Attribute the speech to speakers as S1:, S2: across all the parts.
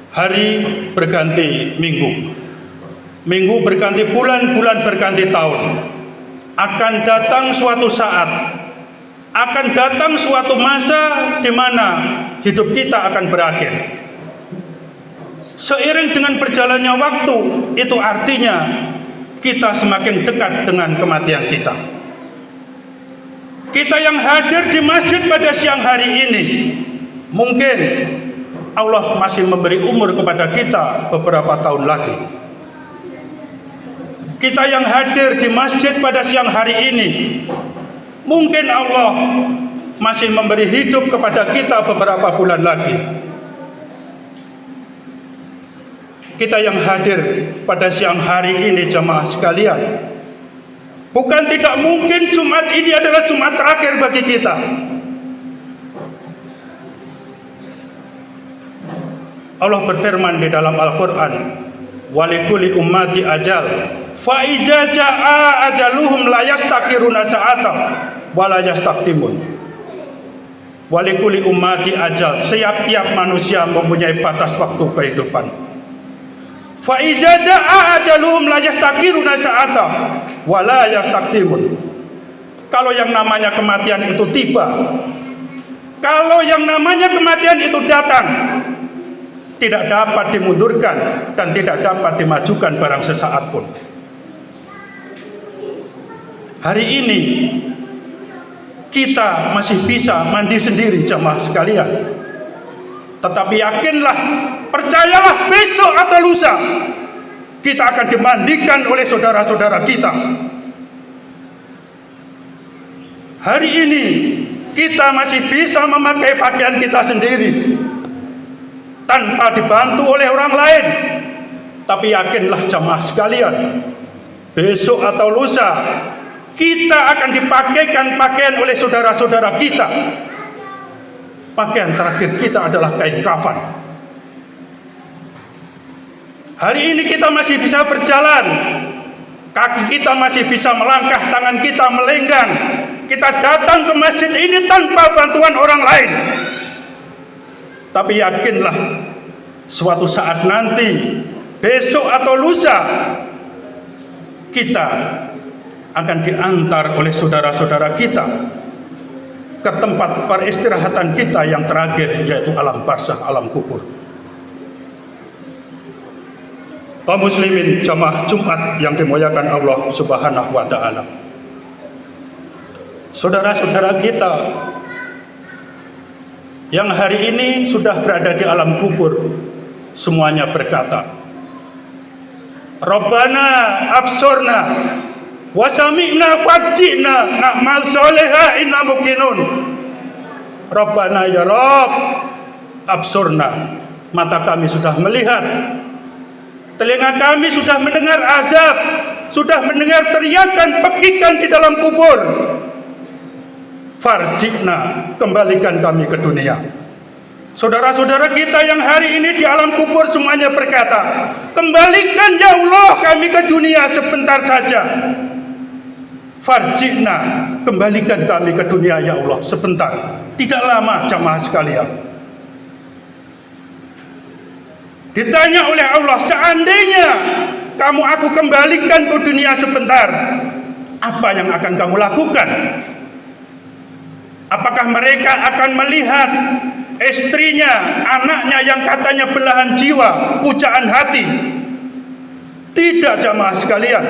S1: Hari berganti minggu, minggu berganti bulan, bulan berganti tahun. Akan datang suatu saat, akan datang suatu masa di mana hidup kita akan berakhir. Seiring dengan berjalannya waktu, itu artinya kita semakin dekat dengan kematian kita. Kita yang hadir di masjid pada siang hari ini, mungkin Allah masih memberi umur kepada kita beberapa tahun lagi. Kita yang hadir di masjid pada siang hari ini, mungkin Allah masih memberi hidup kepada kita beberapa bulan lagi. Kita yang hadir pada siang hari ini, jamaah sekalian, bukan tidak mungkin Jumat ini adalah Jumat terakhir bagi kita. Allah berfirman di dalam Al-Quran, "Walikuli ummati ajal, fa iza jaa ajaluhum la yastakiruna sa'atan wa la yastaktimun." Walikuli ummati ajal, setiap manusia mempunyai batas waktu kehidupan. Fa iza jaa ajaluhum la yastakiruna sa'atan wa la yastaktimun. Kalau yang namanya kematian itu tiba, kalau yang namanya kematian itu datang, tidak dapat dimundurkan dan tidak dapat dimajukan barang sesaat pun. Hari ini kita masih bisa mandi sendiri, jamaah sekalian. Tetapi yakinlah, percayalah, besok atau lusa kita akan dimandikan oleh saudara-saudara kita. Hari ini kita masih bisa memakai pakaian kita sendiri tanpa dibantu oleh orang lain. Tapi yakinlah jamaah sekalian, besok atau lusa kita akan dipakaikan pakaian oleh saudara-saudara kita. Pakaian terakhir kita adalah kain kafan. Hari ini kita masih bisa berjalan, kaki kita masih bisa melangkah, tangan kita melenggang. Kita datang ke masjid ini tanpa bantuan orang lain. Tapi yakinlah, suatu saat nanti, besok atau lusa, kita akan diantar oleh saudara-saudara kita ke tempat peristirahatan kita yang terakhir, yaitu alam barzakh, alam kubur. Kaum muslimin jamaah Jumat yang dimuliakan Allah Subhanahu wa ta'ala, saudara-saudara kita yang hari ini sudah berada di alam kubur, semuanya berkata, Rabbana absorna wasami'na farji'na na'mal soleha inna mukinun. Rabbana ya Rabb, absorna, mata kami sudah melihat, telinga kami sudah mendengar azab, sudah mendengar teriakan pekikan di dalam kubur. Farji'na, kembalikan kami ke dunia. Saudara-saudara kita yang hari ini di alam kubur semuanya berkata, kembalikan ya Allah kami ke dunia sebentar saja. Farji'na, kembalikan kami ke dunia ya Allah sebentar, tidak lama, jamaah sekalian. Ditanya oleh Allah, seandainya kamu aku kembalikan ke dunia sebentar, apa yang akan kamu lakukan? Apakah mereka akan melihat istrinya, anaknya yang katanya belahan jiwa, pujaan hati? Tidak, jamaah sekalian.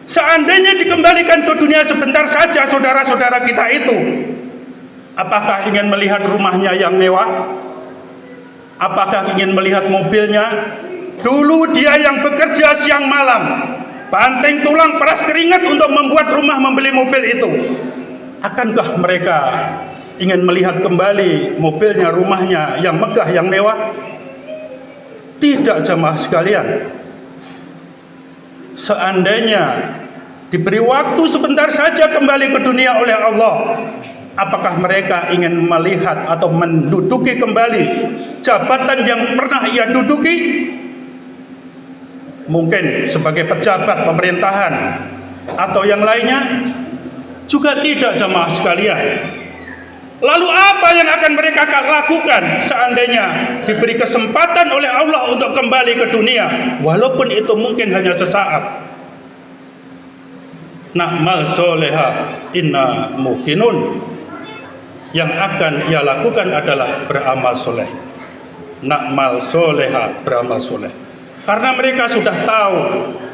S1: Seandainya dikembalikan ke dunia sebentar saja saudara-saudara kita itu, apakah ingin melihat rumahnya yang mewah? Apakah ingin melihat mobilnya? Dulu dia yang bekerja siang malam, banting tulang peras keringat untuk membuat rumah, membeli mobil itu. Akankah mereka ingin melihat kembali mobilnya, rumahnya yang megah, yang mewah? Tidak, jamaah sekalian. Seandainya diberi waktu sebentar saja kembali ke dunia oleh Allah, apakah mereka ingin melihat atau menduduki kembali jabatan yang pernah ia duduki? Mungkin sebagai pejabat pemerintahan atau yang lainnya? Juga tidak, jamaah sekalian. Lalu apa yang akan mereka lakukan seandainya diberi kesempatan oleh Allah untuk kembali ke dunia, walaupun itu mungkin hanya sesaat? Na'mal soleha inna muqinun. Yang akan ia lakukan adalah beramal soleh. Na'mal soleha, beramal soleh. Karena mereka sudah tahu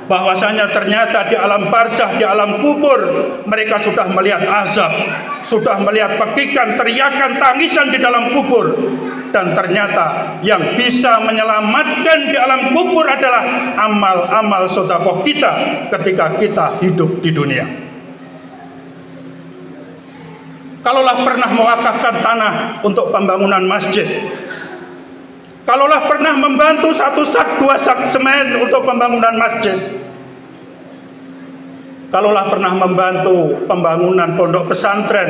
S1: bahwasanya ternyata di alam barzah, di alam kubur, mereka sudah melihat azab, sudah melihat pekikan, teriakan, tangisan di dalam kubur. Dan ternyata yang bisa menyelamatkan di alam kubur adalah amal-amal sedekah kita ketika kita hidup di dunia. Kalaulah pernah mewakafkan tanah untuk pembangunan masjid, kalaulah pernah membantu 1 sak 2 sak semen untuk pembangunan masjid, kalaulah pernah membantu pembangunan pondok pesantren,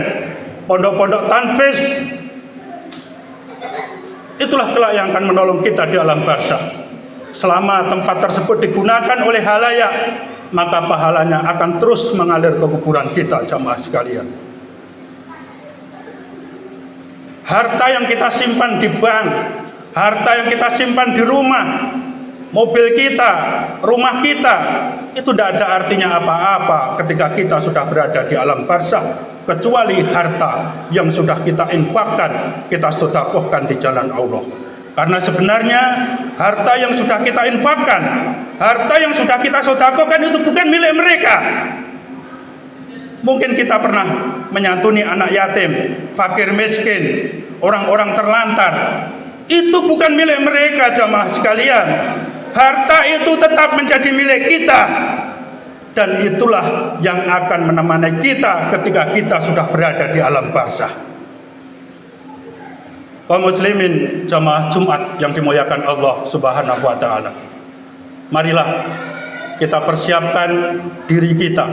S1: pondok-pondok tanfiz, itulah kelak yang akan menolong kita di alam barzah. Selama tempat tersebut digunakan oleh halayak, maka pahalanya akan terus mengalir ke kuburan kita, jamaah sekalian. Harta yang kita simpan di bank, harta yang kita simpan di rumah, mobil kita, rumah kita, itu tidak ada artinya apa-apa ketika kita sudah berada di alam barzah, kecuali harta yang sudah kita infakkan, kita sedekahkan di jalan Allah. Karena sebenarnya harta yang sudah kita infakkan, harta yang sudah kita sedekahkan itu bukan milik mereka. Mungkin kita pernah menyantuni anak yatim, fakir miskin, orang-orang terlantar. Itu bukan milik mereka, jamaah sekalian. Harta itu tetap menjadi milik kita. Dan itulah yang akan menemani kita ketika kita sudah berada di alam barzah. Kaum muslimin jamaah Jumat yang dimuliakan Allah Subhanahu wa taala. Marilah kita persiapkan diri kita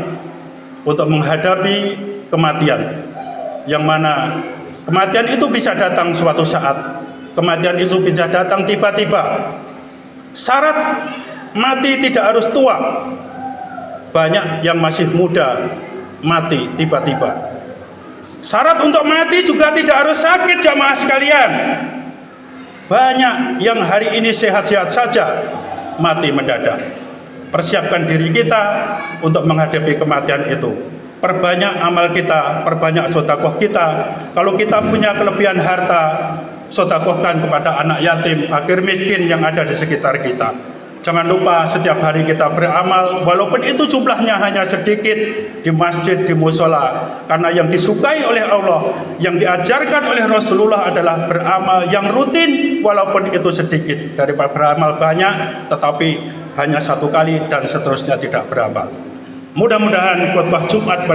S1: untuk menghadapi kematian, yang mana kematian itu bisa datang suatu saat, kematian itu bisa datang tiba-tiba. Syarat mati tidak harus tua. Banyak yang masih muda mati tiba-tiba. Syarat untuk mati juga tidak harus sakit, jamaah sekalian. Banyak yang hari ini sehat-sehat saja mati mendadak. Persiapkan diri kita untuk menghadapi kematian itu. Perbanyak amal kita, perbanyak sedekah kita. Kalau kita punya kelebihan harta, sedekahkan kepada anak yatim, fakir miskin yang ada di sekitar kita. Jangan lupa setiap hari kita beramal, walaupun itu jumlahnya hanya sedikit, di masjid, di musola. Karena yang disukai oleh Allah, yang diajarkan oleh Rasulullah adalah beramal yang rutin, walaupun itu sedikit. Daripada beramal banyak tetapi hanya 1 kali dan seterusnya tidak beramal. Mudah-mudahan khutbah Jumat pada